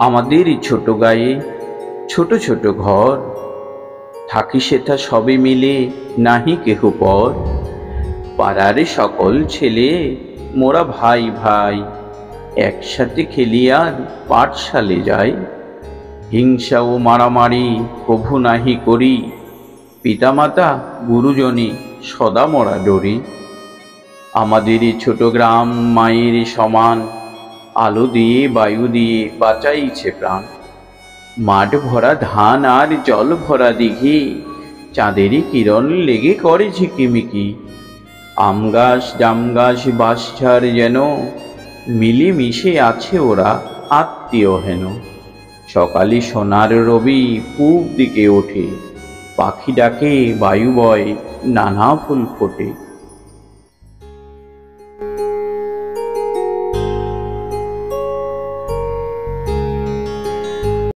আমাদের এই ছোট গায়ে ছোট ছোট ঘর, থাকি সেথা সবে মিলে নাহি কেহ পর। পাড়ার সকল ছেলে মোরা ভাই ভাই, একসাথে খেলি আর পাঠশালে যাই। হিংসা ও মারামারি কভু নাহি করি, পিতামাতা গুরুজনে সদা মোরা ডরি। আমাদের এই ছোট গ্রাম মায়ের সমান, আলো দিয়ে বায়ু দিয়ে বাঁচাইছে প্রাণ। মাঠ ভরা ধান আর জল ভরা দিঘি, চাঁদেরই কিরণ লেগে করে ঝিকিমিকি। আম গাছ জাম গাছ বাঁশঝাড় যেন মিলেমিশে আছে ওরা আত্মীয় হেন। সকালে সোনার রবি পূব দিকে ওঠে, পাখি ডাকে বায়ু বয় নানা ফুল ফোটে।